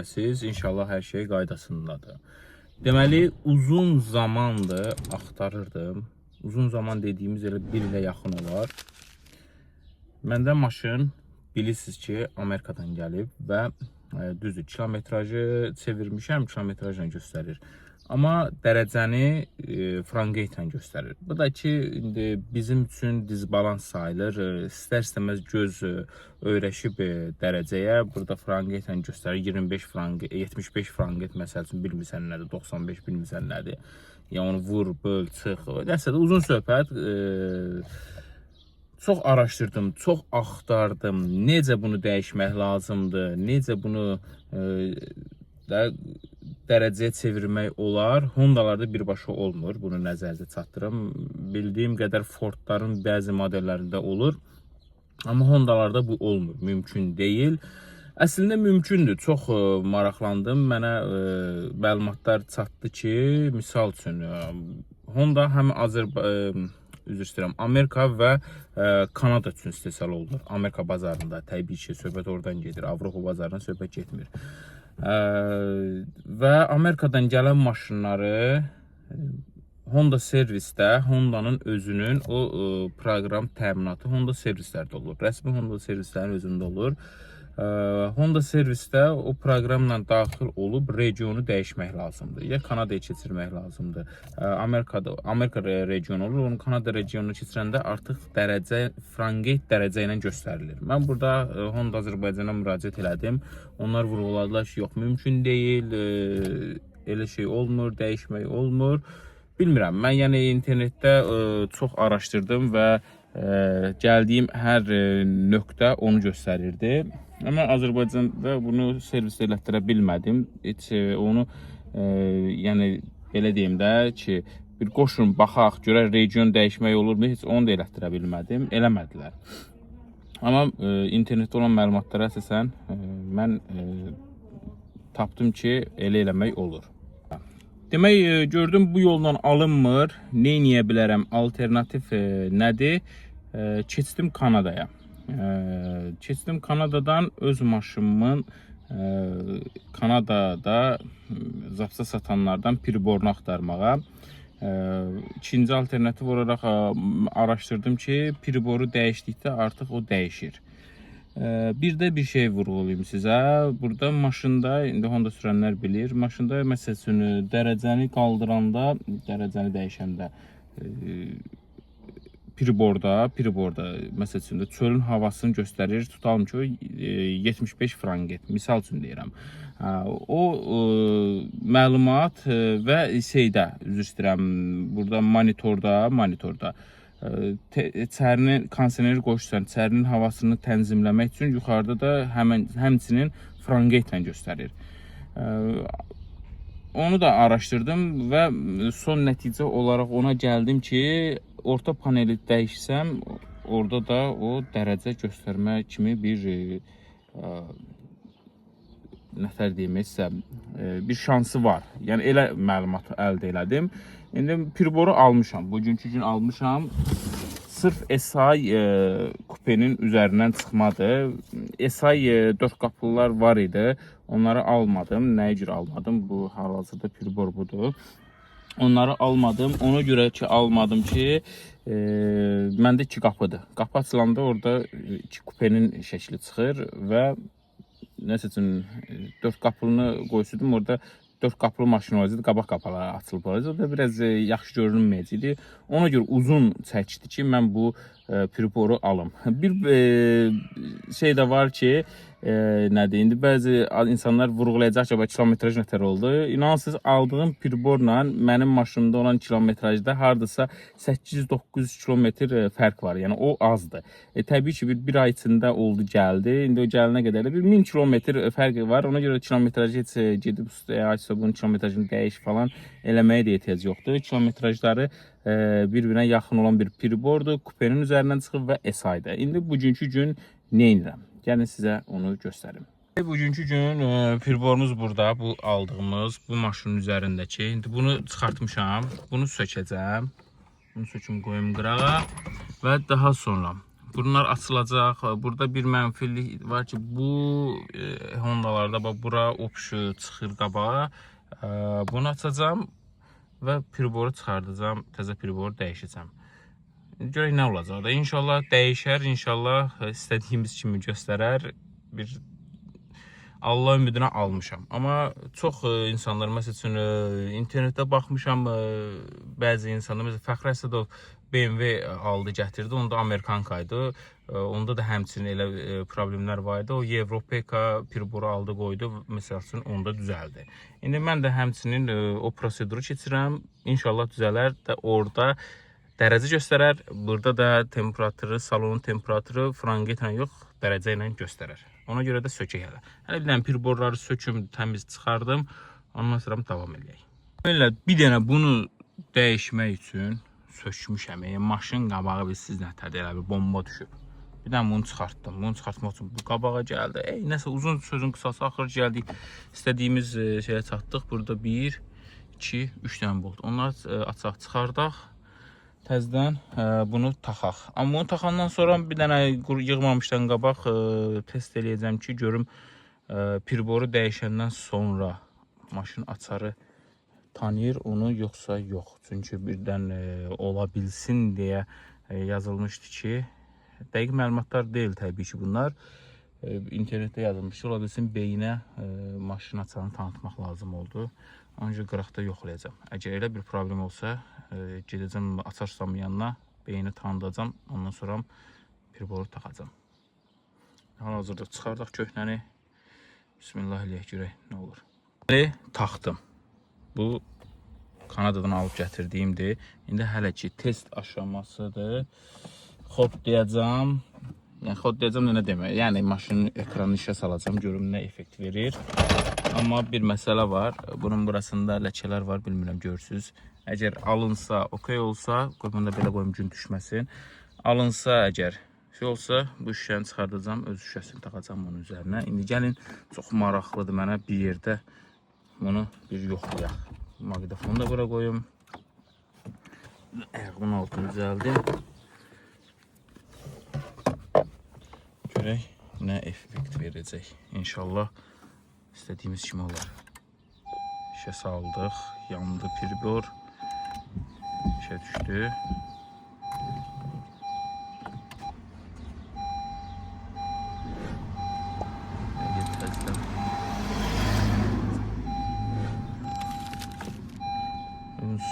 Siz inşallah hər şey qaydasındadır. Deməli, uzun zamandır axtarırdım. Uzun zaman dediyimiz elə 1 ilə yaxın olar. Məndə maşın bilirsiniz ki, Amerikadan gəlib və düzdür, kilometrajı çevirmişəm, kilometrajla göstərir. Amma dərəcəni franqeytlə göstərir. Bu da ki, indi bizim üçün dizbalans sayılır. İstər-istəməz göz öyrəşib dərəcəyə. Burada franqeytlə göstərir. 25 franqeyt, 75 franqeyt məsəl üçün bilmirsən nədir, 95 bilmirsən nədir. Yəni onu vur, böl, çıx. Nəsə də uzun söhbət. Çox araşdırdım, çox axtardım. Necə bunu dəyişmək lazımdır, necə bunu dərəcəyə çevirmək olar. Hondalarda birbaşa olmur. Bunu nəzərdə çatdırım. Bildiyim qədər Fordların bəzi modellərində olur. Amma Hondalarda bu olmur. Mümkün deyil. Əslində mümkündür. Çox maraqlandım. Mənə məlumatlar çatdı ki, misal üçün Honda həm üzr istəyirəm, Amerika və Kanada üçün istehsal olunur. Amerika bazarında təbii ki, söhbət oradan gedir. Avropa bazarına söhbət getmir. Və Amerikadan gələn maşınları Honda servisdə, Honda'nın özünün o proqram təminatı Honda servislərdə olur. Rəsmi Honda servislərin özündə olur. Honda servisdə o proqramla daxil olub regionu dəyişmək lazımdır. Ya Kanadaya keçirmək lazımdır. Amerika regionu olur. Onun Kanada regionunu keçirəndə artıq dərəcə, franqeyt dərəcə ilə göstərilir. Mən burada Honda Azərbaycana müraciət elədim. Onlar vurğuladılar ki, yox, mümkün deyil, elə şey olmur, dəyişmək olmur. Bilmirəm, mən yəni internetdə çox araşdırdım və gəldiyim hər nöqtə onu göstərirdi. Amma Azərbaycanda bunu servis elətdirə bilmədim. Heç onu, yəni belə deyim də ki, bir qoşun, baxaq, görək region dəyişmək olurmu, heç onu da elətdirə bilmədim. Eləmədilər. Amma internetdə olan məlumatlara əsasən mən tapdım ki, elə eləmək olur. Demək, gördüm bu yolla alınmır. Nə edə bilərəm? Alternativ nədir? Keçdim Kanadaya. Keçdim Kanadadan öz maşınımın Kanadada zapsa satanlardan priborunu axtarmağa. İkinci alternativ olaraq araşdırdım ki, priboru dəyişdikdə artıq o dəyişir. Bir də bir şey vurğulayayım sizə. Burada maşında, indi Honda sürənlər bilir, maşında məsəl üçün dərəcəni qaldıranda, dərəcəni dəyişəndə priborda məsəl üçün də çölün havasını göstərir. Tutalım ki, 75 franqeyt, misal üçün deyirəm. O məlumat və şeydə, üzr istəyirəm, burada monitorda çərinin kondisioneri qoşursan, çərinin havasını tənzimləmək üçün yuxarıda da həmçinin franqeytlə göstərir. Onu da araşdırdım və son nəticə olaraq ona gəldim ki, orta paneli dəyişsəm, orada da o dərəcə göstərmə kimi bir nətər deyimsə, bir şansı var. Yəni elə məlumat əldə elədim. İndi priboru almışam. Bugünkü gün almışam. Sırf SI kupenin üzərindən çıxmadı. SI 4 qapılılar var idi. Onları almadım. Nəyə görə almadım? Bu hal-hazırda pribor budur. Onları almadım. Ona görə ki, almadım ki, məndə 2 qapıdır. Qapı açılanda orada 2 kupenin şəkli çıxır və nəsə üçün 4 qapılını qoysudum, orada 4 qapılı maşın olacaqdı, qabaq qapıları açılıb olacaqdı. O da biraz yaxşı görünməyəcəkdi. Ona görə uzun çəkdi ki, mən bu priboru alım. Bir şey də var ki, nədir? İndi bəzi insanlar vurğulayacaq ki, kilometraj nətər oldu. İnanırsınız, aldığım priborla mənim maşınımda olan kilometrajda hardasa 800-900 kilometr fərq var. Yəni o azdır. Təbii ki, bir ay içində oldu, gəldi. İndi o gəlinə qədər bir 1000 kilometr fərqi var. Ona görə kilometrajı heç gedib bunun kilometrajını dəyiş falan eləməyə də ehtiyac yoxdur. Kilometrajları bir-birinə yaxın olan bir pribordur. Kupenin üzərindən çıxıb və SI-də. İndi bugünkü gün nə edirəm? Gəlin sizə onu göstərim. Bugünkü gün priborumuz burada. Bu aldığımız bu maşının üzərindəki. İndi bunu çıxartmışam. Bunu sökəcəm. Bunu söküm qoyum qırağa və daha sonra Bunlar açılacaq. Burada bir mənfilik var ki, bu Hondalarda bax bura opşu çıxır qabağa. Bunu açacağam və priboru çıxardacağım, təzə priboru dəyişəcəm. Görək nə olacaq da. İnşallah dəyişər, inşallah istədiyimiz kimi göstərər. Bir Allah ümidinə almışam. Amma çox insanlar, məsəl üçün internetdə baxmışam, bəzi insanlar, məsələn Fəxri Əsədov BMW aldı, gətirdi. Onda Amerikankaydı. Onda da həmçinin elə problemlər var idi. O Evropeka priboru aldı, qoydu. Məsəl üçün onda düzəldi. İndi mən də həmçinin o proseduru keçirəm. İnşallah düzələr də orada dərəcə göstərər. Burada da temperaturu, salonun temperaturu franqetlə yox, dərəcə ilə göstərər. Ona görə də sökək hələ. Hələ bir dənə priborları söküm, təmiz çıxardım. Ondan sonra davam edək. Belə bir dənə bunu dəyişmək üçün sökmüşəm. Maşın qabağı siz nətərdə elə bir bomba düşüb. Bir dənə bunu çıxartdım. Bunu çıxartmaq üçün bu qabağa gəldi. Nəsə uzun sözün qısası axır gəldik. İstədiyimiz şeyə çatdıq. Burada 1, 2, 3 dənə bolt. Onları açaq, çıxardaq. Təzədən bunu taxaq. Amma bunu taxandan sonra bir dənə yığmamışdan qabaq test eləyəcəm ki, görüm priboru dəyişəndən sonra maşın açarı tanıyır onu yoxsa yox. Çünki birdən ola bilsin deyə yazılmışdı ki, dəqiq məlumatlar deyil təbii ki bunlar. İnternetdə yazılmışdı. Ola bilsin beyinə maşın açarını tanıtmaq lazım oldu. Ancaq qıraqda yoxlayacağam. Əgər elə bir problem olsa, gedəcəm açar ustamın yanına, beyni tanıdacam, ondan sonra priboru taxacam. Hal-hazırda çıxardaq köhnəni. Bismillah eləyək, görək nə olur. Taxdım. Bu Kanadadan alıb gətirdiyimdir. İndi hələ ki test aşamasıdır. Xodlayacam. Yəni xodlayacam da nə demək? Yəni maşının ekranını işə salacam, görüm nə effekt verir. Amma bir məsələ var. Bunun burasında ləkələr var, bilmirəm görürsünüz. Əgər alınsa, okey olsa, qoymanda belə qoyum gün düşməsin. Alınsa, əgər şey olsa, bu şüşəni çıxardacam, öz şüşəsini taxacam bunun üzərinə. İndi gəlin, çox maraqlıdır mənə bir yerdə bunu bir yoxlayaq. Maqnitofonu da bura qoyum. Ayağımın altını düzəldim. Görək nə effekt verəcək. İnşallah istədiyimiz kimi olur. İşə saldıq, yandı pribor. İşə düşdü.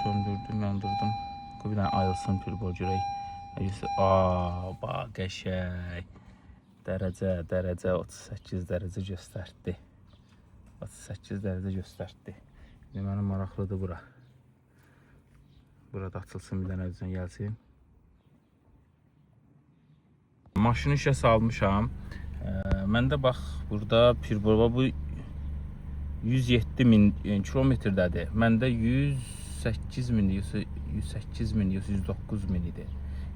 Söndürdüm, yandırdım. Bir dənə ayılsın pribor görək. Bax, qəşəng. Dərəcə 38 dərəcə göstərdi. 38 dərəcə göstərdi. İndi mənim maraqlıdır bura. Burada açılsın, bir dənə özdən gəlsin. Maşını işə salmışam. Məndə bax, burada pribor bu 107.000 kilometrdədir. Məndə 108.000, 108.000, 109.000 idi.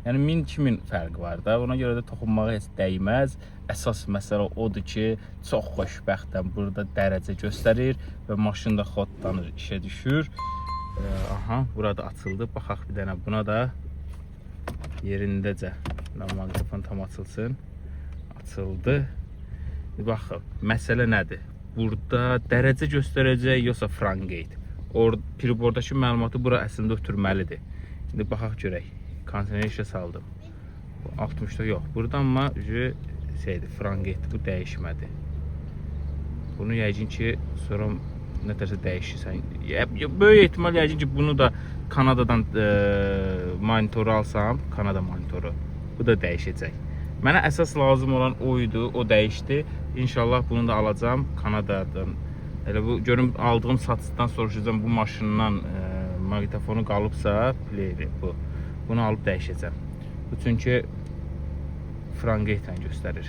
Yəni 1000-2000 fərq var da. Ona görə də toxunmağa heç dəyməz. Əsas məsələ odur ki, çox xoşbəxtəm. Burada dərəcə göstərir və maşın da xodlanır, işə düşür. Aha, burada açıldı. Baxaq bir dənə buna da yerindəcə. Maqnitofon tam açılsın. Açıldı. Baxın, məsələ nədir? Burada dərəcə göstərəcək yoxsa franqeyt. Pribordakı məlumatı bura əslində ötürməlidir. İndi baxaq görək. Kondisioneri işə saldım. 60'da yox. Burada amma franqeyt bu dəyişmədi. Bunu yəqin ki sonra nətərsə dəyişirsən. Böyük ehtimal yəqin ki bunu da Kanadadan monitoru alsam, Kanada monitoru. Bu da dəyişəcək. Mənə əsas lazım olan oydu, o dəyişdi. İnşallah bunu da alacağım Kanadadan. Elə bu görüm aldığım satıcıdan soruşacağam bu maşından maqnitofonu qalıbsa, play'dir bu. Bunu alıb dəyişəcəm. Bu çünki franqeytlə göstərir.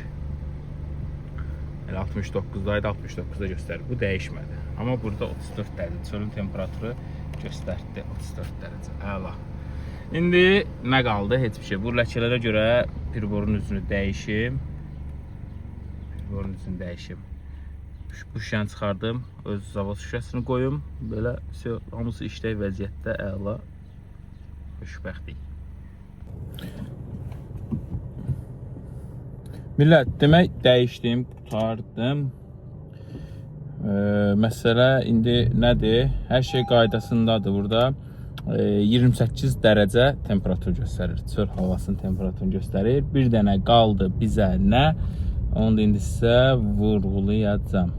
Elə 69'daydı, 69'da göstərir. Bu dəyişmədi. Amma burada 34 dərəcə. Çölün temperaturu göstərdi 34 dərəcə. Əla. İndi nə qaldı? Heç bir şey. Bu ləkələrə görə priborun üzünü dəyişim. Bu şüşəni çıxardım. Öz zavod şüşəsini qoyum. Belə hamısı işlək vəziyyətdə, əla. Xoşbəxtlik. Millət, demək dəyişdim, qurtardım. Məsələ indi nədir? Hər şey qaydasındadır burada. 28 dərəcə temperatur göstərir. Çöl havasının temperaturunu göstərir. Bir dənə qaldı bizə nə? Onu da indi sizə vurğulayacağım.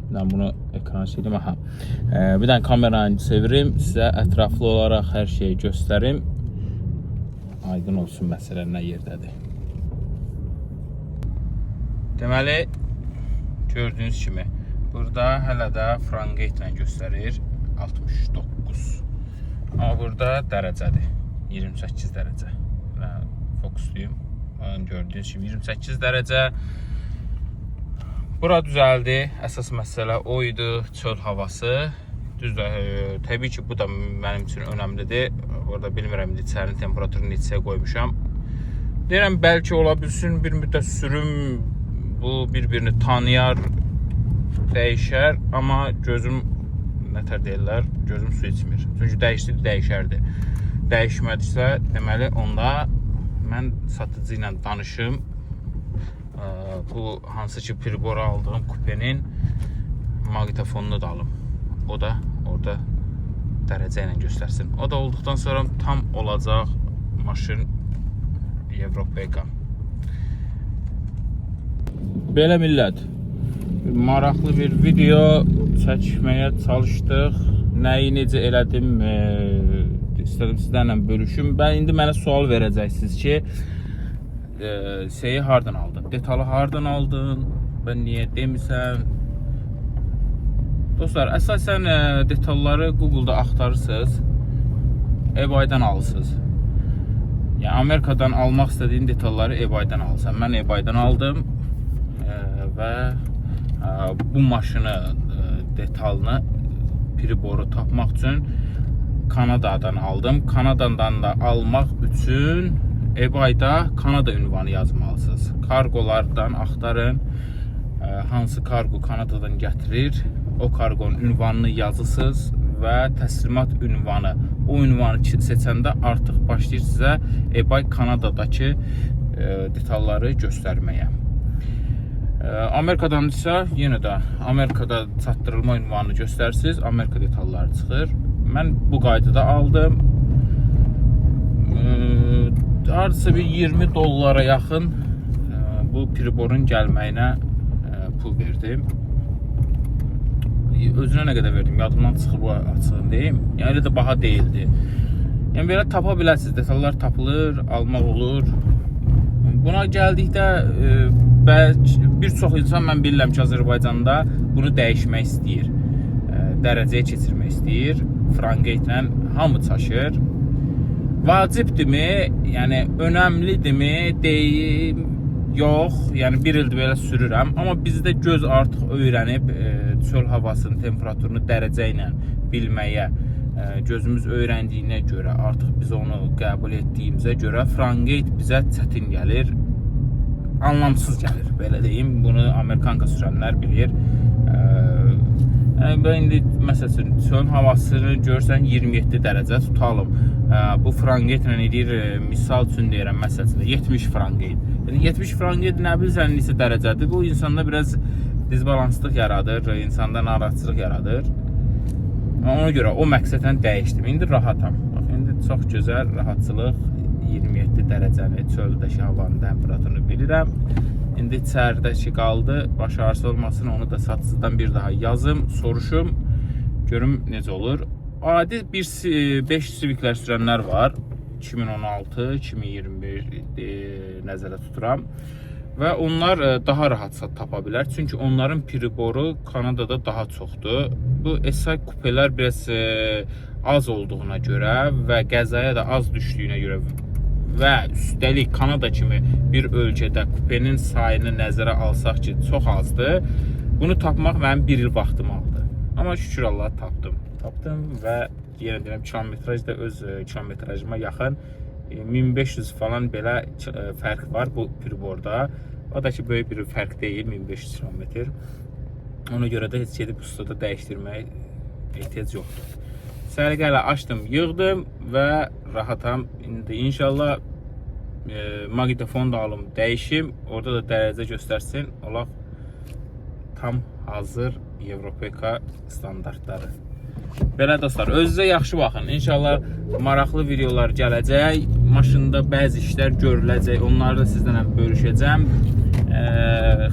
Ben bunu ekrana çekeyim. Aha. Bir tane kameranı çevireyim. Size etraflı olarak her şeyi göstereyim. Aydın olsun məsələ nə yerdədir. Deməli, gördüğünüz kimi burada hələ də Fahrenheit ilə göstərir 69. Amma burada dərəcədir. 28 dərəcə. Fokusluyum. Gördüğünüz kimi 28 dərəcə. Bura düzəldi. Əsas məsələ o idi, çöl havası. Düzdür, təbii ki, bu da mənim üçün önəmlidir. Orada bilmirəm, içərinin temperaturunu neçəyə qoymuşam. Deyirəm, bəlkə ola bilsin, bir müddət sürüm bu bir-birini tanıyar, dəyişər. Amma gözüm, nətər deyirlər, gözüm su içmir. Çünki dəyişdi, dəyişərdi. Dəyişmədirsə, deməli, onda mən satıcı ilə danışım. Bu hansı ki Piribora aldığım kupenin maqnitofonunu da alım. O da orada dərəcə ilə göstərsin. O da olduqdan sonra tam olacaq maşın Avropaya qan. Belə millət, maraqlı bir video çəkməyə çalışdıq. Nəyi necə elədim, istədim sizlərlə bölüşüm. İndi mənə sual verəcəksiniz ki, şeyi hardan aldın? Detalı hardan aldın? Ben niye demirsən? Dostlar, əsasən detalları Google'da axtarırsınız, eBay'dan alırsınız. Yəni Amerikadan almaq istədiyin detalları eBay'dan alırsan. Mən eBay'dan aldım və bu maşını detalını, Piriboru tapmaq üçün Kanadadan aldım. Kanadadan da almaq üçün eBay'da Kanada ünvanı yazmalısınız. Kargolardan axtarın. Hansı kargo Kanadadan gətirir, o kargonun ünvanını yazırsınız və təslimat ünvanı. O ünvanı seçəndə artıq başlayır sizə eBay Kanadadakı detalları göstərməyə. Amerikadan isə yenə də Amerikada çatdırılma ünvanını göstərsiniz, Amerika detalları çıxır. Mən bu qaydada aldım. Hardasa bir 20 dollara yaxın bu Piriborun gəlməyinə pul verdim. Özünə nə qədər verdim, yadımdan çıxıb bu açığını deyim. Yəni elə də baha deyildi. Yəni belə tapa bilərsiniz, detallar tapılır, almaq olur. Buna gəldikdə bir çox insan, mən bilirəm ki, Azərbaycanda bunu dəyişmək istəyir. Dərəcəyə keçirmək istəyir. Fahrenheit ilə hamı çaşır. Vacibdirmi? Yəni önəmlidirmi? Deyim, yox. Yəni bir ildir belə sürürəm. Amma bizdə göz artıq öyrənib çöl havasının temperaturunu dərəcə ilə bilməyə, gözümüz öyrəndiyinə görə, artıq biz onu qəbul etdiyimizə görə Fahrenheit bizə çətin gəlir, anlamsız gəlir. Belə deyim, bunu Amerikanka sürənlər bilir. Ben indi məsələn çöl havasını görsən 27 dərəcə tutalım. Bu Fahrenheit ilə edir, misal üçün deyirəm, məsələn 70 Fahrenheit. Yəni 70 Fahrenheit nə bilirsən neçə dərəcədir? Bu insanda biraz dizbalanslıq yaradır, insanda narahatçılıq yaradır. Ona görə o məqsədlə dəyişdim. İndi rahatam. Bax, indi çox gözəl rahatçılıq, 27 dərəcəni çöldəki havanın temperaturunu bilirəm. İndi içəridəki qaldı, baş ağrısı olmasın, onu da satıcıdan bir daha yazım, soruşum, görüm necə olur. Adi 5 Civiclər sürənlər var. 2016, 2021 nəzərə tuturam. Və onlar daha rahat tapa bilər. Çünki onların Piriboru Kanadada daha çoxdur. Bu SI kupelər biraz az olduğuna görə və qəzaya da az düşdüyünə görə və üstəlik Kanada kimi bir ölkədə kupenin sayını nəzərə alsaq ki, çox azdır. Bunu tapmaq mənim bir il vaxtım aldı. Amma şükür Allah tapdım. Tapdım və yenə deyirəm, kilometraj da öz kilometrajıma yaxın 1500 falan belə fərq var bu Piriborda. O da ki, böyük bir fərq deyil, 1500 kilometr. Ona görə də heç gedib ustada dəyişdirməyə ehtiyac yoxdur. Səliqə ilə açdım, yığdım və rahatam. İndi inşallah maqnitofon da alım, dəyişim. Orada da dərəcə göstərsin. Olaq tam hazır Evropeka standartları. Belə dostlar, özünüzə yaxşı baxın. İnşallah maraqlı videolar gələcək. Maşında bəzi işlər görüləcək. Onları da sizlərlə bölüşəcəm.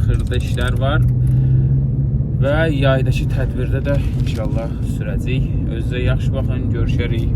Xırda işlər var. Və yaydakı tədbirdə də inşallah sürəcəyik. Özünüzə yaxşı baxın. Görüşərik.